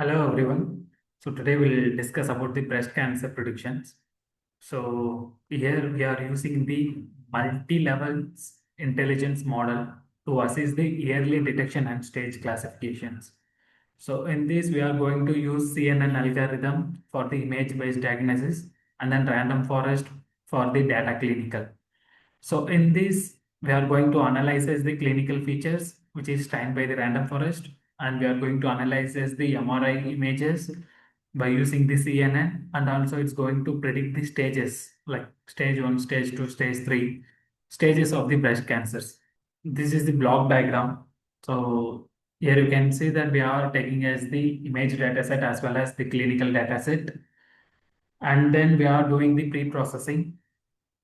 Hello everyone. So today we'll discuss about the breast cancer predictions. So here we are using the multi-level intelligence model to assess the early detection and stage classifications. So in this we are going to use CNN algorithm for the image-based diagnosis and then random forest for the data clinical. So in this, we are going to analyze as the clinical features, which is trained by the random forest, and we are going to analyze as the MRI images by using the CNN, and also it's going to predict the stages like stage 1, stage 2, stage 3 stages of the breast cancers. This is the block diagram. So here you can see that we are taking as the image dataset as well as the clinical dataset, and then we are doing the pre-processing.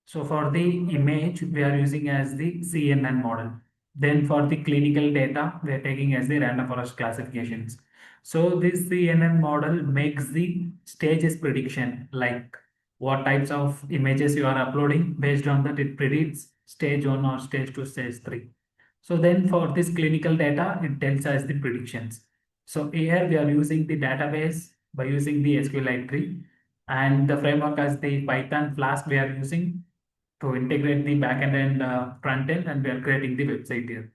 So for the image, we are using as the CNN model. Then for the clinical data, we are taking as the random forest classifications. So this CNN model makes the stages prediction, like what types of images you are uploading. Based on that, it predicts stage 1 or stage 2, stage 3. So then for this clinical data, it tells us the predictions. So here we are using the database by using the SQLite tree, and the framework as the Python Flask we are using to integrate the backend and front end, and we are creating the website here.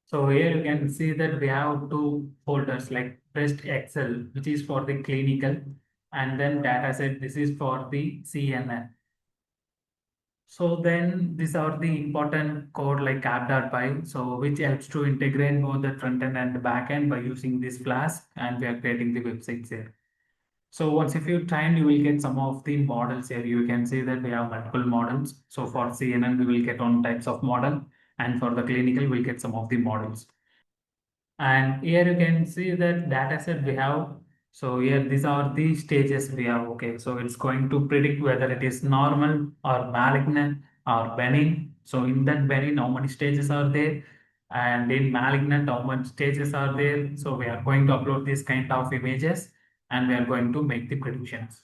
So here you can see that we have two folders like Breast Excel, which is for the clinical, and then dataset, this is for the CNN. So then these are the important code like app.py, so which helps to integrate both the front end and the back end by using this Flask, and we are creating the websites here. So once if you train, you will get some of the models here. You can see that we have multiple models. So for CNN, we will get one types of model, and for the clinical, we'll get some of the models. And here you can see that data set we have. So here these are the stages we have. Okay, so it's going to predict whether it is normal or malignant or benign. So in that benign, how many stages are there? And in malignant, how many stages are there? So we are going to upload this kind of images, and we are going to make the predictions.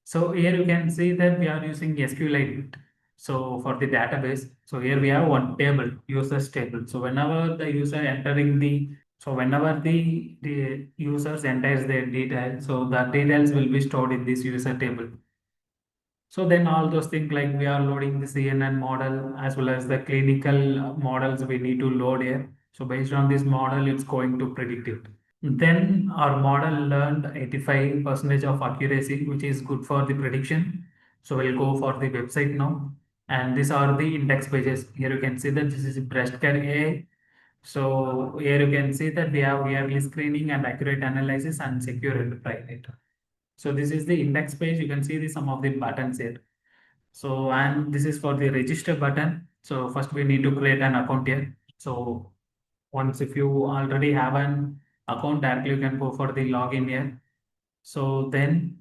So here you can see that we are using SQLite. So for the database, so here we have one table, users table. So whenever the user entering the, so whenever the users enters their details, so the details will be stored in this user table. So then all those things like we are loading the CNN model as well as the clinical models we need to load here. So based on this model, it's going to predict it. Then our model learned 85% of accuracy, which is good for the prediction. So we'll go for the website now. And these are the index pages. Here you can see that this is breast care AI. So here you can see that we have yearly screening and accurate analysis and secure enterprise data. So this is the index page. You can see the some of the buttons here. So and this is for the register button. So first we need to create an account here. So once if you already have an account, directly you can go for the login here. So then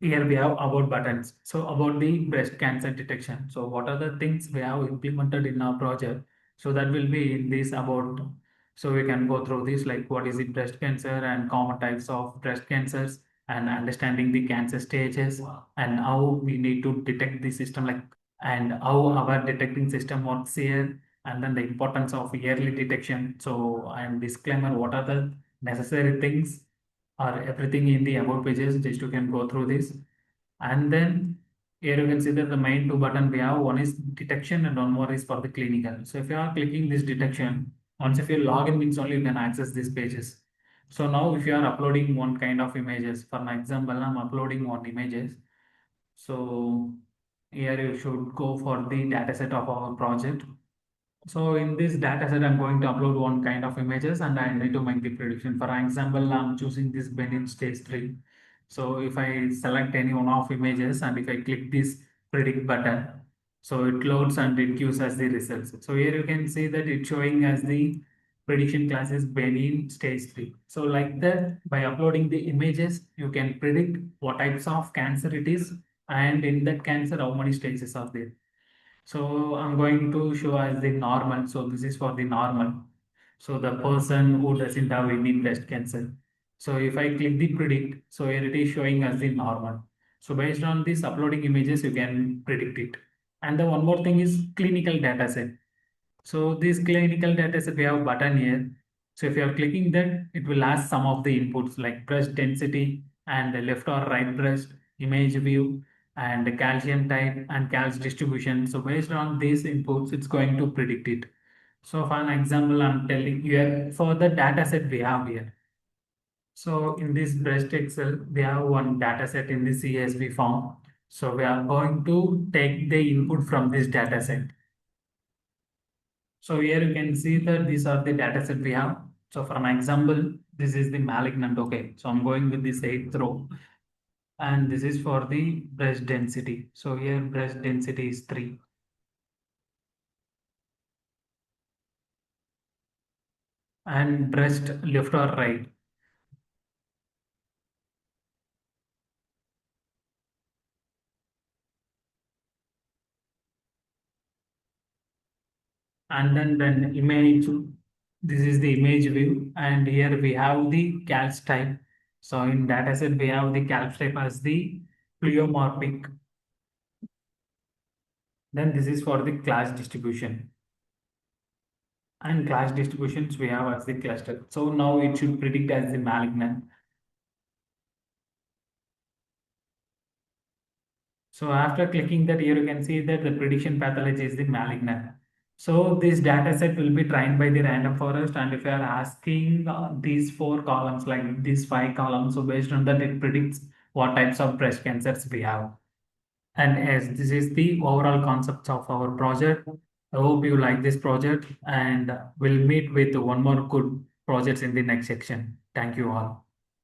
here we have about buttons. So about the breast cancer detection. So what are the things we have implemented in our project? So that will be in this about. So we can go through this like what is the breast cancer and common types of breast cancers, and understanding the cancer stages and how we need to detect the system like, and how our detecting system works here, and then the importance of yearly detection. So and disclaimer, what are the necessary things or everything in the about pages, just you can go through this. And then here you can see that the main two button we have, one is detection and one more is for the clinical. So if you are clicking this detection, once if you log in means only you can access these pages. So now if you are uploading one kind of images, for my example I'm uploading one images. So here you should go for the dataset of our project. So in this data set, I'm going to upload one kind of images and I need to make the prediction. For example, I'm choosing this benign stage 3. So if I select any one of images and if I click this predict button, so it loads and it gives us the results. So here you can see that it's showing as the prediction class is benign stage 3. So like that, by uploading the images, you can predict what types of cancer it is, and in that cancer, how many stages are there. So I'm going to show as the normal. So this is for the normal. So the person who doesn't have any breast cancer. So if I click the predict, so here it is showing as the normal. So based on this uploading images, you can predict it. And the one more thing is clinical data set. So this clinical data set, we have button here. So if you are clicking that, it will ask some of the inputs like breast density and the left or right breast, image view, and the calcium type and calc distribution. So based on these inputs, it's going to predict it. So for an example, I'm telling you here for the data set we have here. So in this breast Excel, we have one data set in the CSV form. So we are going to take the input from this data set. So here you can see that these are the data set we have. So for an example, this is the malignant. Okay, so I'm going with this eighth row, and this is for the breast density. So here breast density is 3. And breast left or right. And then image, this is the image view, and here we have the calc type. So in dataset we have the calc type as the pleomorphic. Then this is for the class distribution, and class distributions we have as the cluster. So now it should predict as the malignant. So after clicking that, here you can see that the prediction pathology is the malignant. So this data set will be trained by the random forest, and if you are asking these 4 columns, like these 5 columns, so based on that it predicts what types of breast cancers we have. And as this is the overall concepts of our project, I hope you like this project, and we'll meet with one more good projects in the next section. Thank you all.